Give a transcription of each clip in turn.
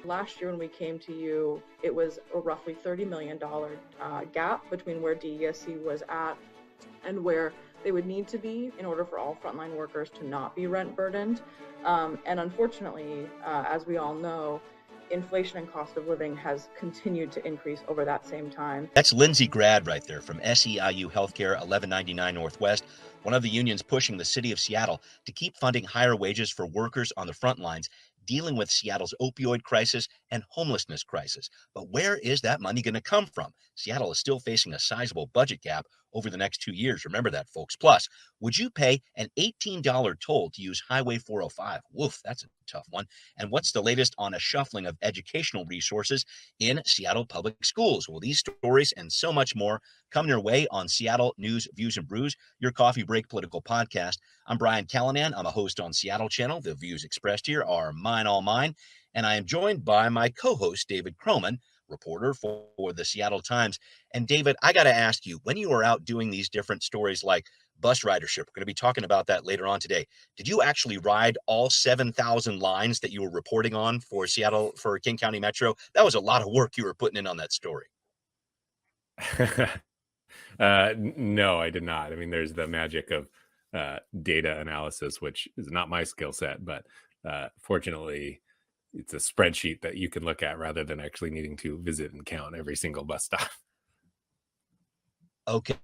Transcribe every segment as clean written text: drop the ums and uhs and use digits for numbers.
last year when we came to you, it was a roughly $30 million gap between where DESC was at and where they would need to be in order for all frontline workers to not be rent burdened. And unfortunately, as we all know, inflation and cost of living has continued to increase over that same time. That's Lindsay Grad right there from SEIU Healthcare, 1199 Northwest, one of the unions pushing the city of Seattle to keep funding higher wages for workers on the front lines, dealing with Seattle's opioid crisis and homelessness crisis. But where is that money going to come from? Seattle is still facing a sizable budget gap over the next 2 years. Remember that, folks. Plus, would you pay an $18 toll to use Highway 405? Woof, that's a tough one. And what's the latest on a shuffling of educational resources in Seattle public schools? Well, these stories and so much more come your way on Seattle News, Views, and Brews, your coffee break political podcast. I'm Brian Callanan. I'm a host on Seattle Channel. The views expressed here are mine, all mine. And I am joined by my co-host, David Croman, reporter for the Seattle Times. And David, I got to ask you, when you were out doing these different stories like bus ridership, we're going to be talking about that later on today, did you actually ride all 7,000 lines that you were reporting on for Seattle, for King County Metro? That was a lot of work you were putting in on that story. No, I did not. I mean, there's the magic of data analysis, which is not my skill set, but fortunately, it's a spreadsheet that you can look at rather than actually needing to visit and count every single bus stop. Okay.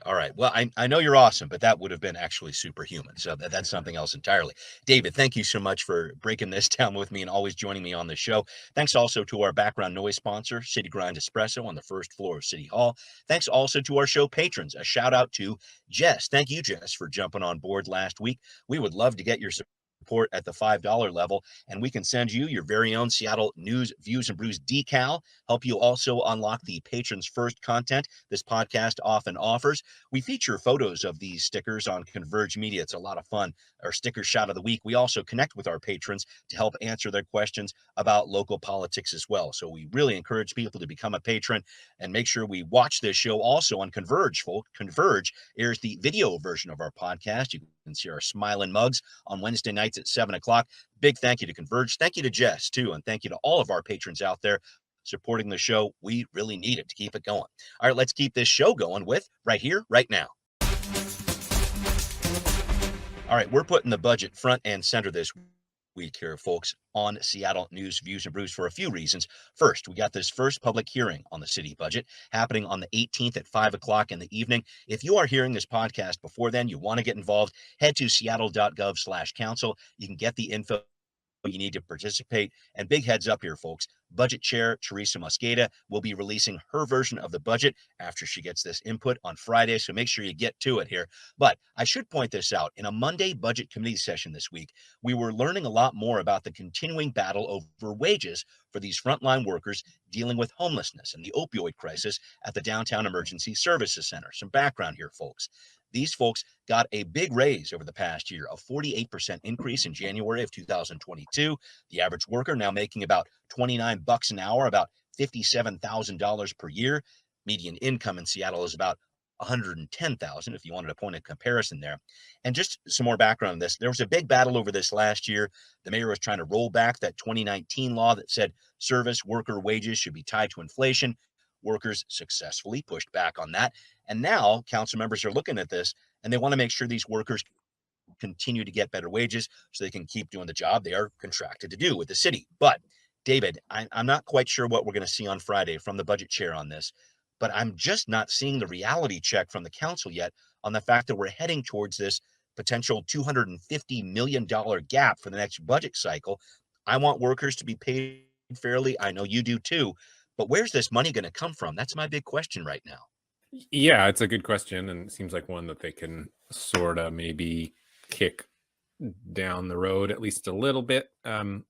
All right. Well, I know you're awesome, but that would have been actually superhuman. So that's something else entirely. David, thank you so much for breaking this down with me and always joining me on the show. Thanks also to our background noise sponsor, City Grind Espresso on the first floor of City Hall. Thanks also to our show patrons. A shout out to Jess. Thank you, Jess, for jumping on board last week. We would love to get your support at the $5 level, and we can send you your very own Seattle News, Views, and Brews decal, help you also unlock the Patrons First content this podcast often offers. We feature photos of these stickers on Converge Media. It's a lot of fun. Our sticker shot of the week. We also connect with our patrons to help answer their questions about local politics as well. So we really encourage people to become a patron and make sure we watch this show also on Converge, folks. Converge airs the video version of our podcast. You can see our smiling mugs on Wednesday nights at 7 o'clock. Big thank you to Converge. Thank you to Jess, too. And thank you to all of our patrons out there supporting the show. We really need it to keep it going. All right, let's keep this show going with Right Here, Right Now. All right, we're putting the budget front and center this week here, folks, on Seattle News, Views, and Brews for a few reasons. First, we got this first public hearing on the city budget happening on the 18th at 5 o'clock in the evening. If you are hearing this podcast before then, you want to get involved, head to seattle.gov/council. You can get the info you need to participate. And big heads up here, folks. Budget Chair Teresa Mosqueda will be releasing her version of the budget after she gets this input on Friday, so make sure you get to it here. But I should point this out. In a Monday Budget Committee session this week, we were learning a lot more about the continuing battle over wages for these frontline workers dealing with homelessness and the opioid crisis at the Downtown Emergency Services Center. Some background here, folks. These folks got a big raise over the past year, a 48% increase in January of 2022. The average worker now making about $29 an hour, about $57,000 per year. Median income in Seattle is about $110,000, if you wanted a point of comparison there. And just some more background on this. There was a big battle over this last year. The mayor was trying to roll back that 2019 law that said service worker wages should be tied to inflation. Workers successfully pushed back on that. And now council members are looking at this and they want to make sure these workers continue to get better wages so they can keep doing the job they are contracted to do with the city. But David, I'm not quite sure what we're going to see on Friday from the budget chair on this, but I'm just not seeing the reality check from the council yet on the fact that we're heading towards this potential $250 million gap for the next budget cycle. I want workers to be paid fairly. I know you do too. But where's this money going to come from? That's my big question right now. Yeah, it's a good question, and it seems like one that they can sort of maybe kick down the road at least a little bit,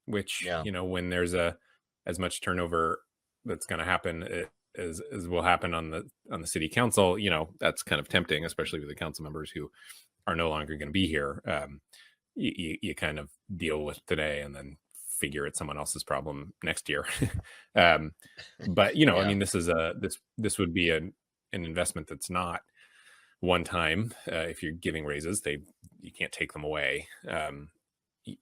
which, you know, when there's as much turnover that's going to happen as will happen on the city council, you know, that's kind of tempting, especially with the council members who are no longer going to be here. You kind of deal with today and then figure it's someone else's problem next year. But you know, I mean, this is this would be an investment that's not one time. If you're giving raises, you can't take them away.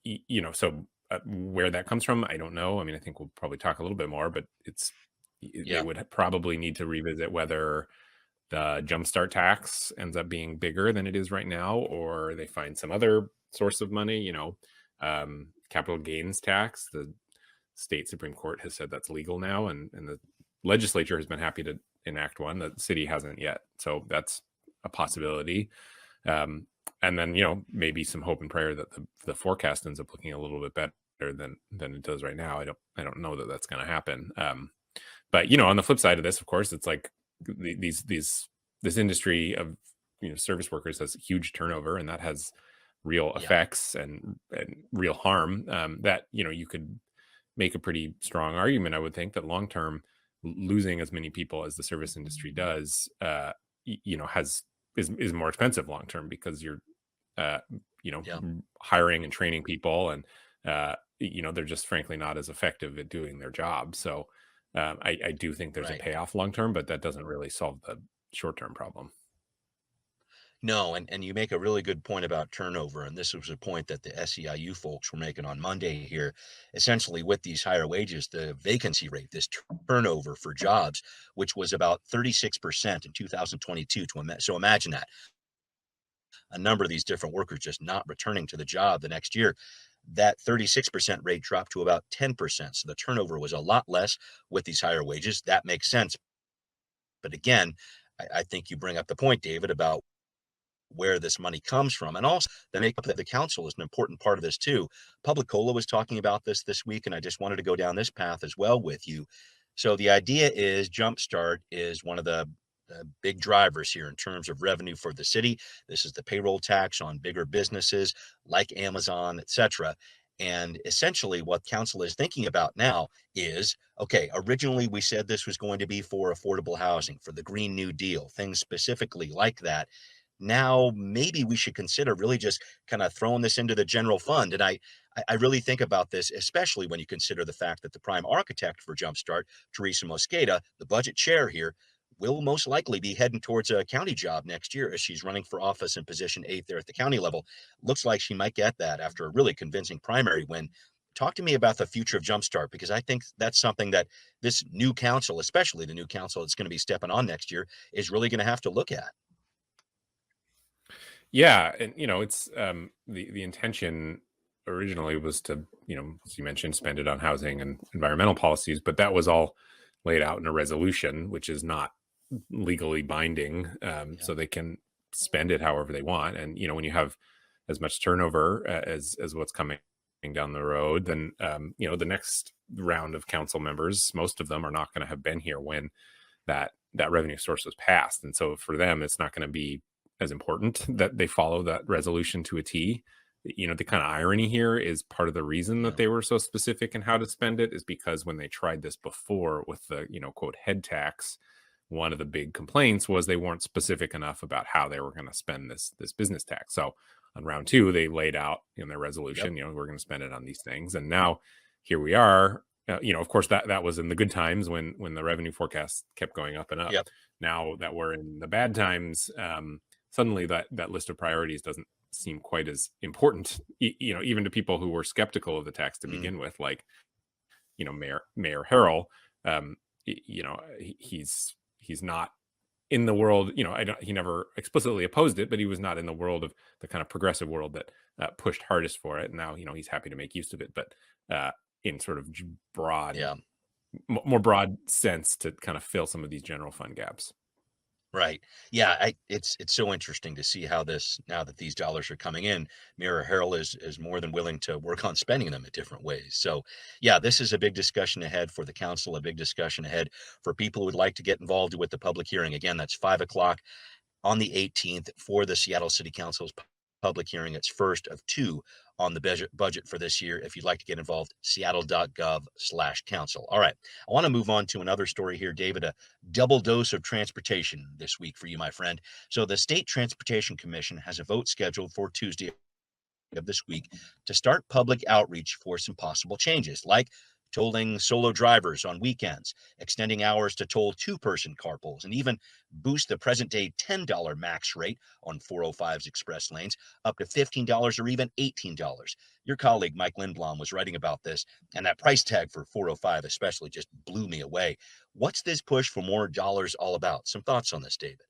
You know, so Where that comes from, I don't know. I mean, I think we'll probably talk a little bit more, but they would probably need to revisit whether the jumpstart tax ends up being bigger than it is right now, or they find some other source of money. Capital gains tax. The state Supreme Court has said that's legal now, and the legislature has been happy to enact one. The city hasn't yet, so that's a possibility. And then maybe some hope and prayer that the forecast ends up looking a little bit better than it does right now. I don't know that that's going to happen. But on the flip side of this, of course, it's like this industry of service workers has huge turnover, and that has real effects and real harm. That you could make a pretty strong argument, I would think, that long term, losing as many people as the service industry does, is more expensive long term, because you're hiring and training people, and they're just frankly not as effective at doing their job. So I do think there's a payoff long term, but that doesn't really solve the short term problem. No, and you make a really good point about turnover, and this was a point that the SEIU folks were making on Monday here. Essentially, with these higher wages, the vacancy rate, this turnover for jobs, which was about 36% in 2022. So imagine that. A number of these different workers just not returning to the job the next year. That 36% rate dropped to about 10%. So the turnover was a lot less with these higher wages. That makes sense. But again, I think you bring up the point, David, about where this money comes from, and also the makeup of the council is an important part of this too. Public Cola was talking about this week, and I just wanted to go down this path as well with you. So the idea is Jumpstart is one of the big drivers here in terms of revenue for the city. This is the payroll tax on bigger businesses like Amazon, etc. And essentially what council is thinking about now is, okay, originally we said this was going to be for affordable housing, for the Green New Deal, things specifically like that. Now maybe we should consider really just kind of throwing this into the general fund. And I really think about this, especially when you consider the fact that the prime architect for Jumpstart, Teresa Mosqueda, the budget chair here, will most likely be heading towards a county job next year as she's running for office in position 8 there at the county level. Looks like she might get that after a really convincing primary win. Talk to me about the future of Jumpstart, because I think that's something that this new council, especially the new council that's going to be stepping on next year, is really going to have to look at. Yeah, and it's the intention originally was to, as you mentioned, spend it on housing and environmental policies, but that was all laid out in a resolution, which is not legally binding. So they can spend it however they want. And when you have as much turnover as what's coming down the road, then the next round of council members, most of them are not going to have been here when that revenue source was passed, and so for them, it's not going to be as important that they follow that resolution to a T. The kind of irony here is part of the reason that they were so specific in how to spend it is because when they tried this before with the, quote, head tax, one of the big complaints was they weren't specific enough about how they were going to spend this business tax. So on round 2, they laid out in their resolution, we're going to spend it on these things. And now here we are. Of course, that was in the good times when the revenue forecast kept going up and up. Now that we're in the bad times, suddenly that list of priorities doesn't seem quite as important, even to people who were skeptical of the tax to begin with, like, Mayor Harrell. He's not in the world, he never explicitly opposed it, but he was not in the world of the kind of progressive world that pushed hardest for it. And now, he's happy to make use of it, but in sort of broad, more broad sense to kind of fill some of these general fund gaps. Right. Yeah. It's so interesting to see how this, now that these dollars are coming in, Mayor Harrell is more than willing to work on spending them in different ways. So yeah, this is a big discussion ahead for the council, a big discussion ahead for people who would like to get involved with the public hearing. Again, that's 5 o'clock on the 18th for the Seattle City Council's public hearing. It's first of 2 on the budget for this year. If you'd like to get involved, seattle.gov/council. All right. I want to move on to another story here, David, a double dose of transportation this week for you, my friend. So the State Transportation Commission has a vote scheduled for Tuesday of this week to start public outreach for some possible changes, like tolling solo drivers on weekends, extending hours to toll two-person carpools, and even boost the present-day $10 max rate on 405's express lanes up to $15 or even $18. Your colleague Mike Lindblom was writing about this, and that price tag for 405 especially just blew me away. What's this push for more dollars all about? Some thoughts on this, David?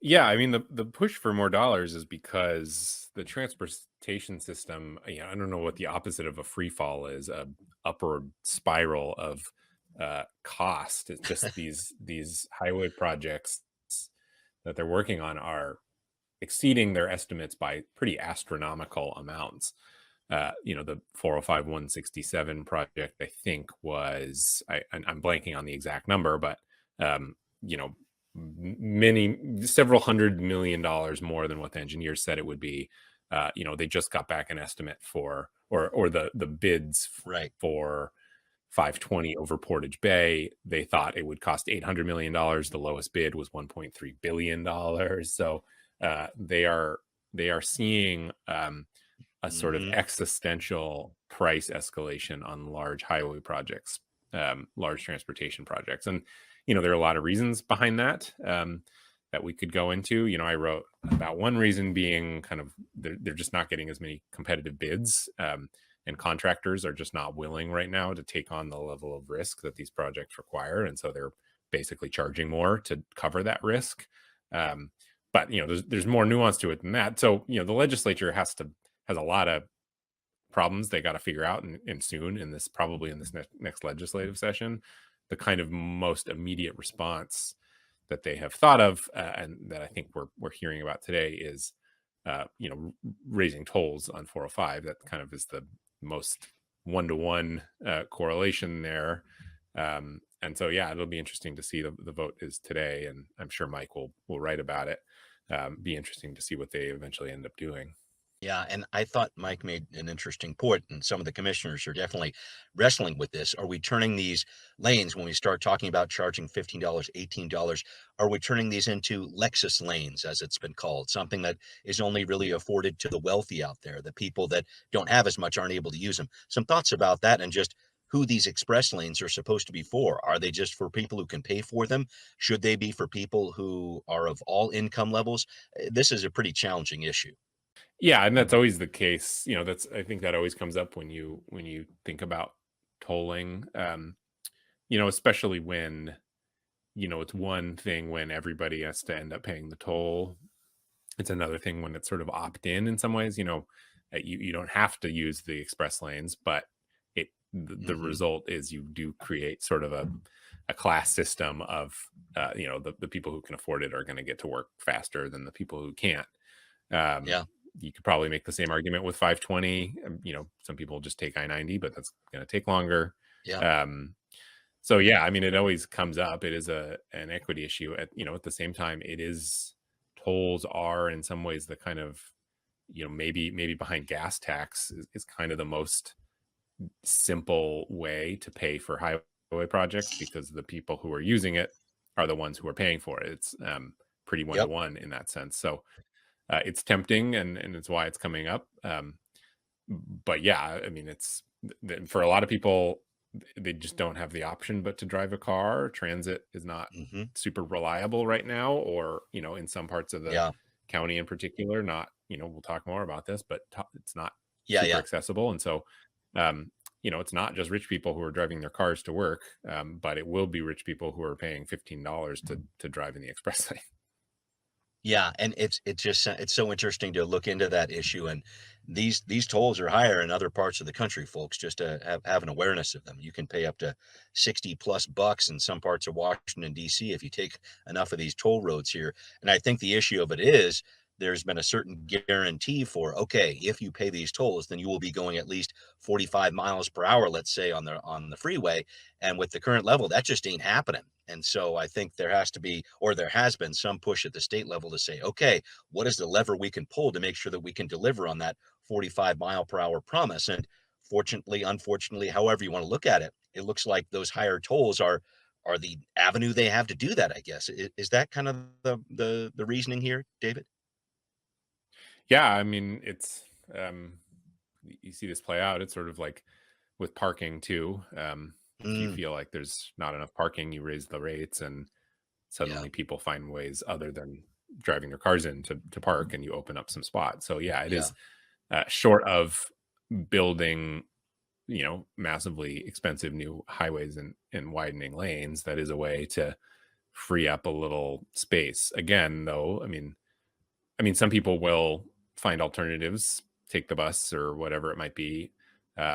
Yeah, I mean the push for more dollars is because the transportation system, I don't know what the opposite of a free fall is, a upward spiral of cost. It's just these highway projects that they're working on are exceeding their estimates by pretty astronomical amounts. The 405 167 project, I think was, I'm blanking on the exact number, but you know, several $100 million more than what the engineers said it would be. They just got back an estimate for, or the bids Right. for 520 over Portage Bay. They thought it would cost $800 million. The lowest bid was $1.3 billion. So they are seeing a sort of existential price escalation on large highway projects, large transportation projects. And, there are a lot of reasons behind that that we could go into. I wrote about one reason being kind of they're just not getting as many competitive bids, and contractors are just not willing right now to take on the level of risk that these projects require. And so they're basically charging more to cover that risk. But, there's more nuance to it than that. So, the legislature has a lot of problems they got to figure out, and soon probably in this next legislative session. The kind of most immediate response that they have thought of, and that I think we're hearing about today, is raising tolls on 405. That kind of is the most one-to-one correlation there. And so, yeah, it'll be interesting to see. The vote is today, and I'm sure Mike will write about it. Be interesting to see what they eventually end up doing. Yeah, and I thought Mike made an interesting point, and some of the commissioners are definitely wrestling with this. Are we turning these lanes, when we start talking about charging $15, $18, are we turning these into Lexus lanes, as it's been called, something that is only really afforded to the wealthy out there? The people that don't have as much aren't able to use them. Some thoughts about that, and just who these express lanes are supposed to be for. Are they just for people who can pay for them? Should they be for people who are of all income levels? This is a pretty challenging issue. Yeah, and that's always the case. I think that always comes up when you think about tolling. Especially when, it's one thing when everybody has to end up paying the toll. It's another thing when it's sort of opt-in some ways. You don't have to use the express lanes, but the result is you do create sort of a class system of the people who can afford it are going to get to work faster than the people who can't. Yeah. You could probably make the same argument with 520. Some people just take I-90, but that's going to take longer. Yeah. So yeah, I mean, it always comes up. It is an equity issue. At the same time, tolls are in some ways the kind of, maybe behind gas tax is kind of the most simple way to pay for highway projects, because the people who are using it are the ones who are paying for it. It's pretty one-to-one in that sense. So it's tempting, and it's why it's coming up. But yeah, I mean, it's for a lot of people, they just don't have the option but to drive a car. Transit is not super reliable right now, or in some parts of the county in particular, not, we'll talk more about this, but it's not super accessible. And so it's not just rich people who are driving their cars to work, but it will be rich people who are paying $15 to drive in the express lane. Yeah, and it's so interesting to look into that issue. And these tolls are higher in other parts of the country, folks, just to have an awareness of them. You can pay up to 60 plus bucks in some parts of Washington, D.C. if you take enough of these toll roads here. And I think the issue of it is there's been a certain guarantee for, okay, if you pay these tolls, then you will be going at least 45 miles per hour, let's say, on the freeway. And with the current level, that just ain't happening. And so I think there has to be, or there has been, some push at the state level to say, okay, what is the lever we can pull to make sure that we can deliver on that 45 mile per hour promise? And fortunately, unfortunately, however you want to look at it, it looks like those higher tolls are the avenue they have to do that, I guess. Is that kind of the reasoning here, David? Yeah, I mean, it's you see this play out. It's sort of like with parking too. If you feel like there's not enough parking, you raise the rates, and suddenly people find ways other than driving their cars in to park, and you open up some spots. So yeah, it is short of building, massively expensive new highways and widening lanes. That is a way to free up a little space. Again, though, I mean, some people will find alternatives, take the bus or whatever it might be.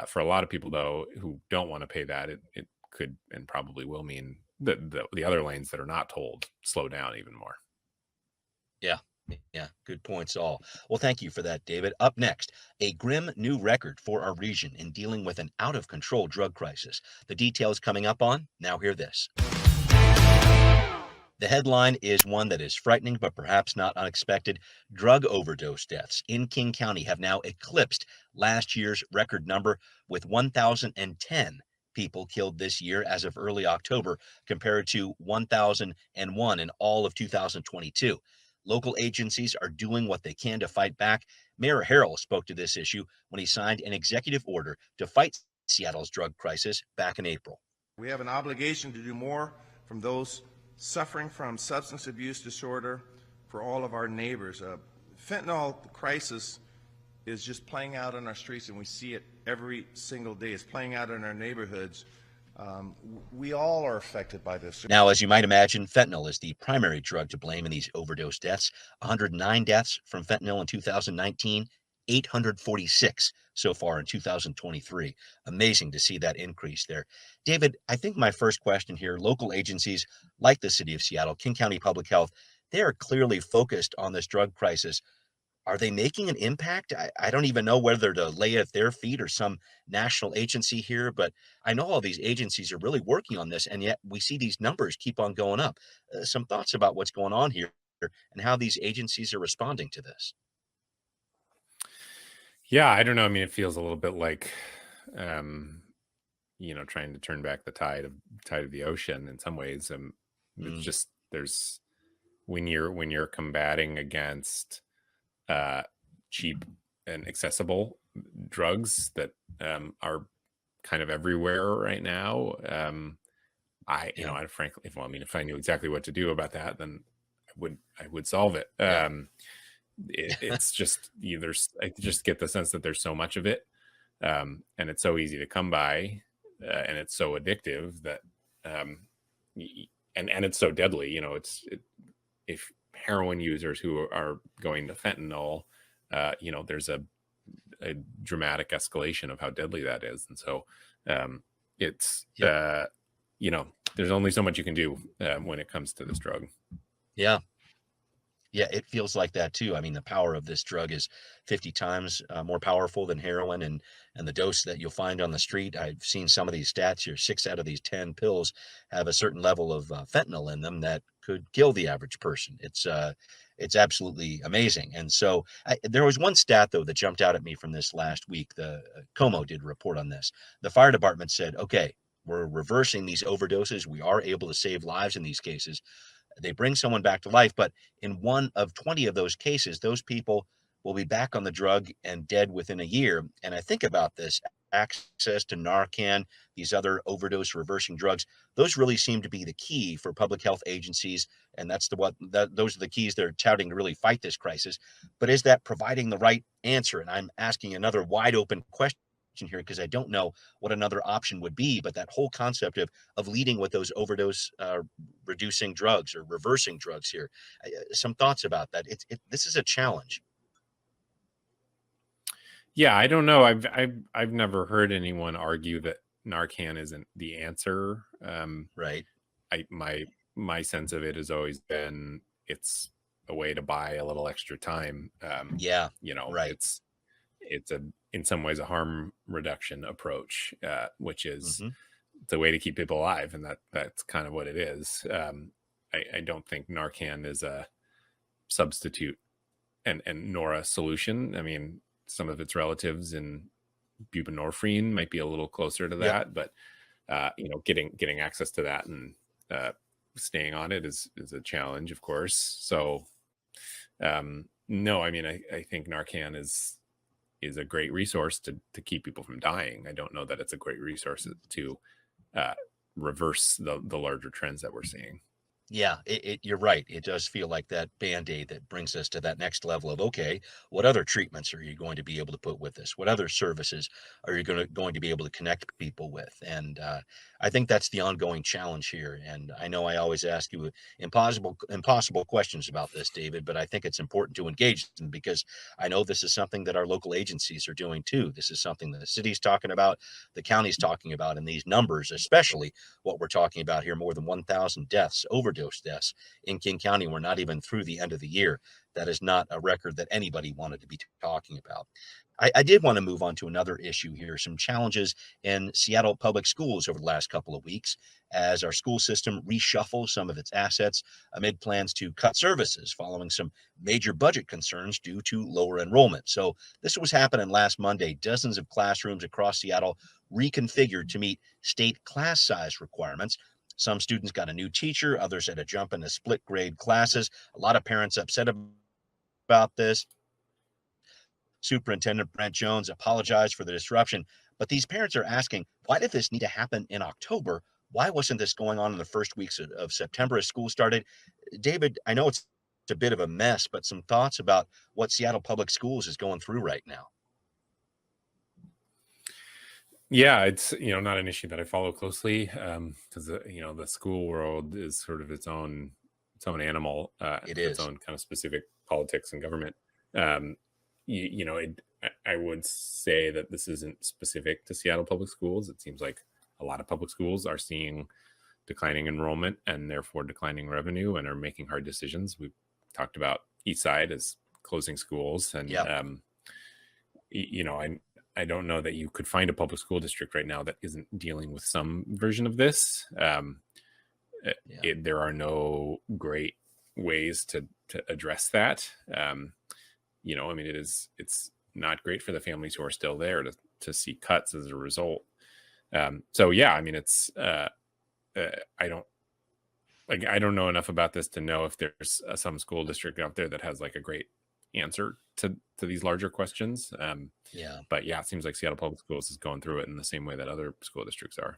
For a lot of people, though, who don't want to pay that, it could and probably will mean that the other lanes that are not tolled slow down even more. Yeah. Yeah, good points all. Well, thank you for that, David. Up next, a grim new record for our region in dealing with an out-of-control drug crisis. The details coming up on Now Hear This. The headline is one that is frightening, but perhaps not unexpected. Drug overdose deaths in King County have now eclipsed last year's record number, with 1,010 people killed this year as of early October, compared to 1,001 in all of 2022. Local agencies are doing what they can to fight back. Mayor Harrell spoke to this issue when he signed an executive order to fight Seattle's drug crisis back in April. We have an obligation to do more from those suffering from substance abuse disorder for all of our neighbors. Fentanyl crisis is just playing out on our streets, and we see it every single day. It's playing out in our neighborhoods. We all are affected by this. Now, as you might imagine, fentanyl is the primary drug to blame in these overdose deaths. 109 deaths from fentanyl in 2019, 846 so far in 2023. Amazing to see that increase there. David, I think my first question here, local agencies like the City of Seattle, King County Public Health, they are clearly focused on this drug crisis. Are they making an impact? I don't even know whether to lay it at their feet or some national agency here, but I know all these agencies are really working on this, and yet we see these numbers keep on going up. Some thoughts about what's going on here and how these agencies are responding to this. Yeah, I don't know. I mean, it feels a little bit like, trying to turn back the tide of the ocean in some ways. It's just when you're combating against cheap and accessible drugs that are kind of everywhere right now. I frankly, if I knew exactly what to do about that, then I would solve it. It's just I just get the sense that there's so much of it, and it's so easy to come by, and it's so addictive that, and it's so deadly. If heroin users who are going to fentanyl, there's a dramatic escalation of how deadly that is, and so there's only so much you can do when it comes to this drug. Yeah, it feels like that too. I mean, the power of this drug is 50 times more powerful than heroin, and the dose that you'll find on the street. I've seen some of these stats here. 6 out of these 10 pills have a certain level of fentanyl in them that could kill the average person. It's absolutely amazing. And so there was one stat, though, that jumped out at me from this last week. The Como did a report on this. The fire department said, okay, we're reversing these overdoses. We are able to save lives in these cases. They bring someone back to life, but in 1 of 20 of those cases, those people will be back on the drug and dead within a year. And I think about this access to Narcan, these other overdose reversing drugs, those really seem to be the key for public health agencies. And those are the keys they're touting to really fight this crisis. But is that providing the right answer? And I'm asking another wide open question here, because I don't know what another option would be, but that whole concept of leading with those overdose reducing drugs or reversing drugs here. Some thoughts about that. This is a challenge. Yeah, I don't know. I've never heard anyone argue that Narcan isn't the answer. Right. My sense of it has always been it's a way to buy a little extra time. Right. It's in some ways a harm reduction approach, which is the way to keep people alive, and that's kind of what it is. I don't think Narcan is a substitute and nor a solution. I mean, some of its relatives in buprenorphine might be a little closer to that, but getting access to that and staying on it is a challenge, of course. So no, I mean, I think Narcan is is a great resource to keep people from dying. I don't know that it's a great resource to reverse the larger trends that we're seeing. Yeah, you're right. It does feel like that Band-Aid that brings us to that next level of, okay, what other treatments are you going to be able to put with this? What other services are you going to be able to connect people with? And I think that's the ongoing challenge here. And I know I always ask you impossible questions about this, David, but I think it's important to engage them because I know this is something that our local agencies are doing too. This is something that the city's talking about, the county's talking about, and these numbers, especially what we're talking about here, more than 1,000 deaths, overdose deaths in King County. We're not even through the end of the year. That is not a record that anybody wanted to be talking about. I did want to move on to another issue here, some challenges in Seattle public schools over the last couple of weeks as our school system reshuffles some of its assets amid plans to cut services following some major budget concerns due to lower enrollment. So this was happening last Monday. Dozens of classrooms across Seattle reconfigured to meet state class size requirements. Some students got a new teacher, others had to jump into split grade classes. A lot of parents upset about this. Superintendent Brent Jones apologized for the disruption, but these parents are asking, why did this need to happen in October? Why wasn't this going on in the first weeks of September as school started? David, I know it's a bit of a mess, but some thoughts about what Seattle Public Schools is going through right now. Yeah, it's not an issue that I follow closely because the school world is sort of its own animal. It is its own kind of specific politics and government. I would say that this isn't specific to Seattle Public Schools. It seems like a lot of public schools are seeing declining enrollment and therefore declining revenue and are making hard decisions. We've talked about Eastside as closing schools, and I don't know that you could find a public school district right now that isn't dealing with some version of this. There are no great ways to address that. It's not great for the families who are still there to see cuts as a result. It's I don't know enough about this to know if there's some school district out there that has like a great answer to these larger questions. But it seems like Seattle Public Schools is going through it in the same way that other school districts are.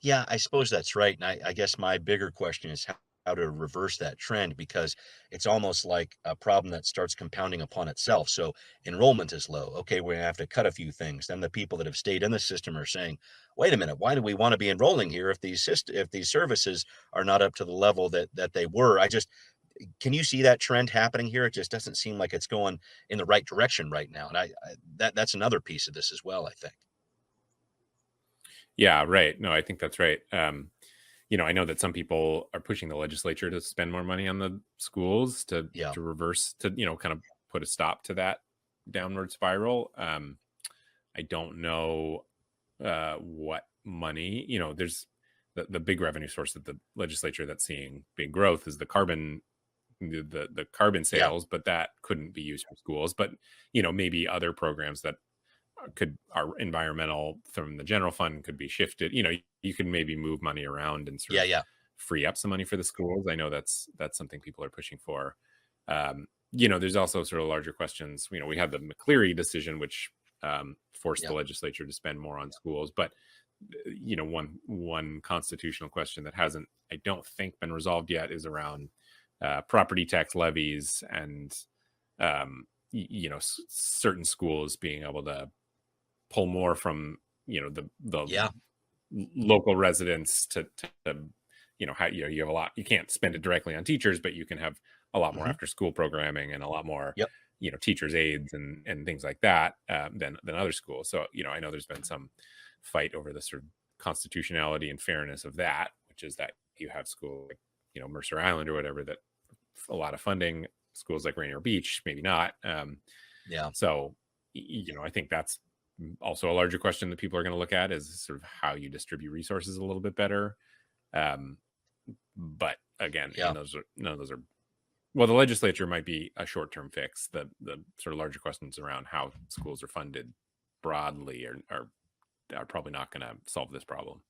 Yeah, I suppose that's right. And I guess my bigger question is how to reverse that trend, because it's almost like a problem that starts compounding upon itself. So enrollment is low. Okay, we're gonna have to cut a few things. Then the people that have stayed in the system are saying, wait a minute, why do we want to be enrolling here if these services are not up to the level that they were? Can you see that trend happening here? It just doesn't seem like it's going in the right direction right now. And that's another piece of this as well, I think. Yeah, right. No, I think that's right. I know that some people are pushing the legislature to spend more money on the schools to reverse, to, kind of put a stop to that downward spiral. I don't know what money, there's the big revenue source of the legislature that's seeing big growth is the carbon sales, but that couldn't be used for schools. But maybe other programs that are environmental from the general fund could be shifted. You can maybe move money around and sort of free up some money for the schools. I know that's something people are pushing for. There's also sort of larger questions. We had the McCleary decision, which forced the legislature to spend more on schools, but one constitutional question that hasn't, I don't think, been resolved yet is around property tax levies and certain schools being able to pull more from the local residents to how you have a lot. You can't spend it directly on teachers, but you can have a lot more after school programming and a lot more teachers aides and things like that than other schools. So I know there's been some fight over the sort of constitutionality and fairness of that, which is that you have schools like Mercer Island or whatever that a lot of funding, schools like Rainier Beach maybe not. So I think that's also a larger question that people are going to look at, is sort of how you distribute resources a little bit better. But again, none of those are, well, the legislature might be a short-term fix. The sort of larger questions around how schools are funded broadly are probably not going to solve this problem.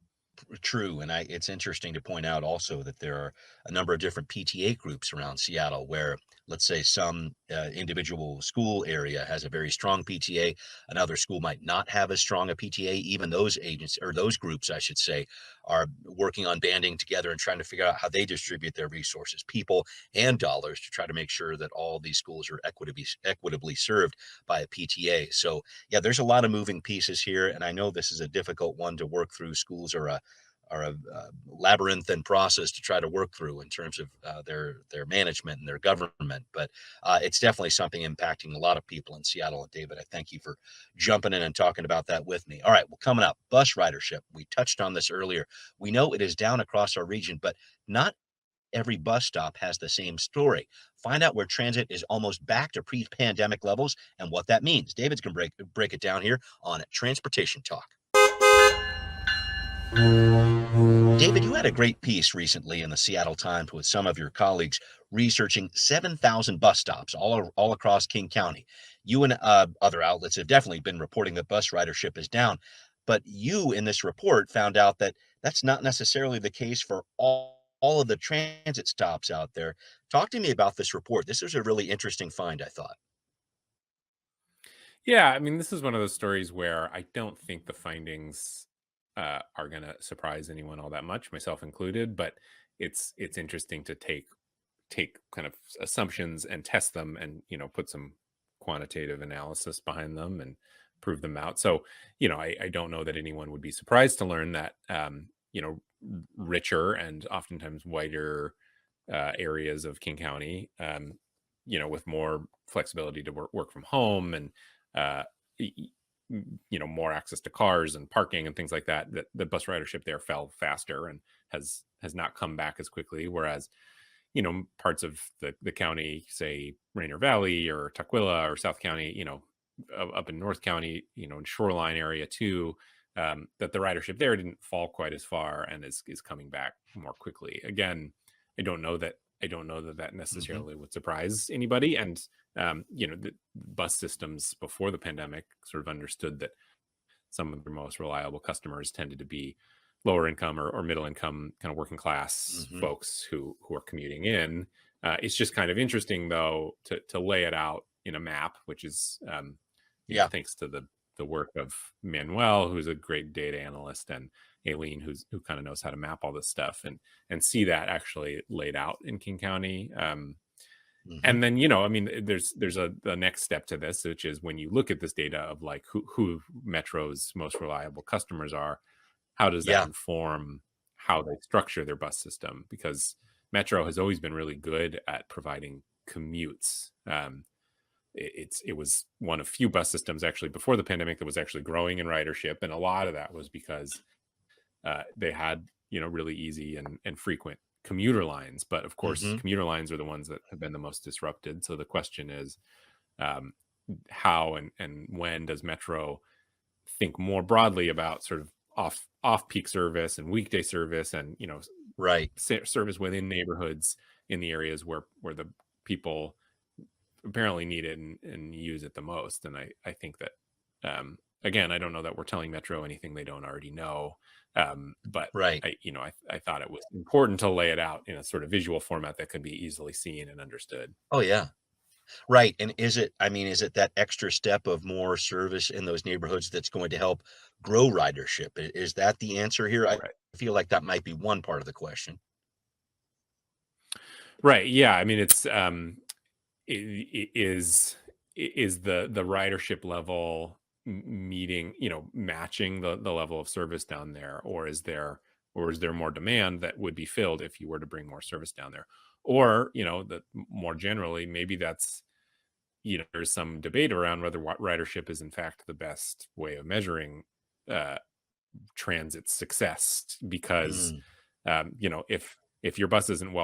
true. And it's interesting to point out also that there are a number of different PTA groups around Seattle where, let's say, some individual school area has a very strong PTA, another school might not have as strong a PTA. Even those agents, or those groups, I should say, are working on banding together and trying to figure out how they distribute their resources, people and dollars, to try to make sure that all these schools are equitably served by a PTA. So yeah, there's a lot of moving pieces here, and I know this is a difficult one to work through. Schools are a labyrinthine process to try to work through in terms of their management and their government. But it's definitely something impacting a lot of people in Seattle. And David, I thank you for jumping in and talking about that with me. All right, well, coming up, bus ridership. We touched on this earlier. We know it is down across our region, but not every bus stop has the same story. Find out where transit is almost back to pre-pandemic levels and what that means. David's going to break it down here on Transportation Talk. David, you had a great piece recently in the Seattle Times with some of your colleagues researching 7,000 bus stops all across King County. You and other outlets have definitely been reporting that bus ridership is down, but you in this report found out that that's not necessarily the case for all of the transit stops out there. Talk to me about this report. This was a really interesting find, I thought. Yeah, I mean, this is one of those stories where I don't think the findings are going to surprise anyone all that much, myself included. But it's interesting to take kind of assumptions and test them, and put some quantitative analysis behind them and prove them out. So I don't know that anyone would be surprised to learn that richer and oftentimes whiter areas of King County, with more flexibility to work from home and more access to cars and parking and things like that, the bus ridership there fell faster and has not come back as quickly. Whereas, parts of the county, say Rainier Valley or Tukwila or South County, up in North County, in Shoreline area too, that the ridership there didn't fall quite as far and is coming back more quickly. Again, I don't know that necessarily would surprise anybody. And, the bus systems before the pandemic sort of understood that some of their most reliable customers tended to be lower income or middle income, kind of working class folks who are commuting in. It's just kind of interesting, though, to lay it out in a map, which is, thanks to the work of Manuel, who's a great data analyst, and Aileen, who kind of knows how to map all this stuff, and see that actually laid out in King County. And then, there's the next step to this, which is when you look at this data of like who Metro's most reliable customers are, how does that inform how they structure their bus system? Because Metro has always been really good at providing commutes. It was one of few bus systems actually before the pandemic that was actually growing in ridership, and a lot of that was because they had really easy and frequent commuter lines. But of course, commuter lines are the ones that have been the most disrupted. So the question is, how and when does Metro think more broadly about sort of off peak service and weekday service, and service within neighborhoods in the areas where the people apparently need it and use it the most. And I think that again, I don't know that we're telling Metro anything they don't already know, but I thought it was important to lay it out in a sort of visual format that could be easily seen and understood. Oh yeah. Right. And is it that extra step of more service in those neighborhoods that's going to help grow ridership? Is that the answer here? I feel like that might be one part of the question. Right. Yeah. I mean, it's is the ridership level meeting, matching the level of service down there, or is there more demand that would be filled if you were to bring more service down there? Or, that more generally, maybe that's, there's some debate around whether ridership is in fact the best way of measuring transit success, because, if your bus isn't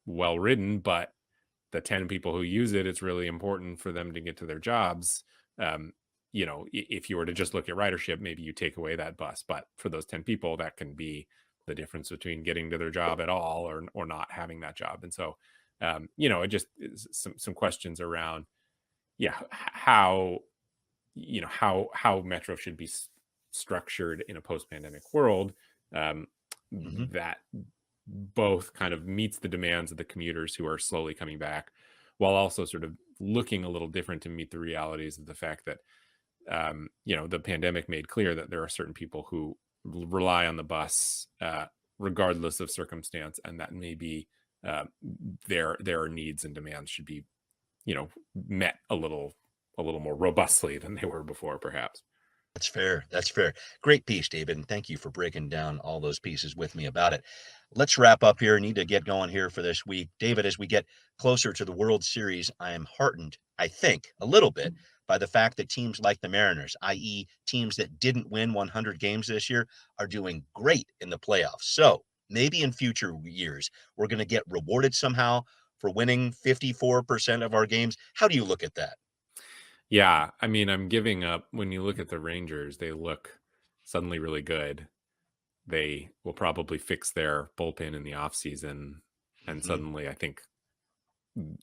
well ridden, but the 10 people who use it, it's really important for them to get to their jobs. If you were to just look at ridership, maybe you take away that bus, but for those 10 people, that can be the difference between getting to their job at all or not having that job. And so, it just some questions around, how Metro should be structured in a post-pandemic world. that both kind of meets the demands of the commuters who are slowly coming back, while also sort of looking a little different to meet the realities of the fact that, the pandemic made clear that there are certain people who rely on the bus regardless of circumstance, and that maybe their needs and demands should be, met a little more robustly than they were before, perhaps. That's fair. That's fair. Great piece, David. And thank you for breaking down all those pieces with me about it. Let's wrap up here. Need to get going here for this week. David, as we get closer to the World Series, I am heartened, I think, a little bit by the fact that teams like the Mariners, i.e. teams that didn't win 100 games this year, are doing great in the playoffs. So maybe in future years, we're going to get rewarded somehow for winning 54% of our games. How do you look at that? Yeah, I mean, I'm giving up. When you look at the Rangers, they look suddenly really good. They will probably fix their bullpen in the offseason. And suddenly I think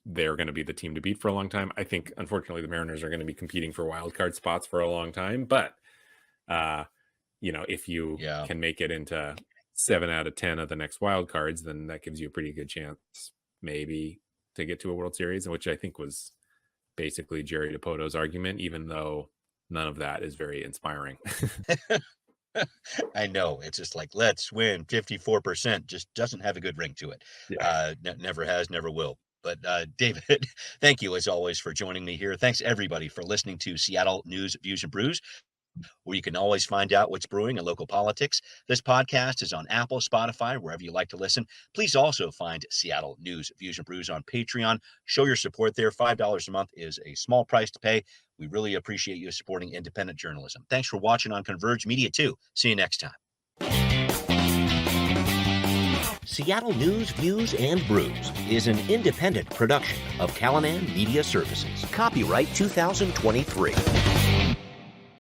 they're going to be the team to beat for a long time. I think, unfortunately, the Mariners are going to be competing for wild card spots for a long time. But, if you can make it into 7 out of 10 of the next wild cards, then that gives you a pretty good chance maybe to get to a World Series, which I think was basically Jerry DiPoto's argument, even though none of that is very inspiring. I know. It's just like, let's win 54%. Just doesn't have a good ring to it. Yeah. Never has, never will. But David, thank you as always for joining me here. Thanks everybody for listening to Seattle News, Views, and Brews, where you can always find out what's brewing in local politics. This podcast is on Apple, Spotify, wherever you like to listen. Please also find Seattle News, Views, and Brews on Patreon. Show your support there. $5 a month is a small price to pay. We really appreciate you supporting independent journalism. Thanks for watching on Converge Media too. See you next time. Seattle News, Views, and Brews is an independent production of Callanan Media Services. Copyright 2023.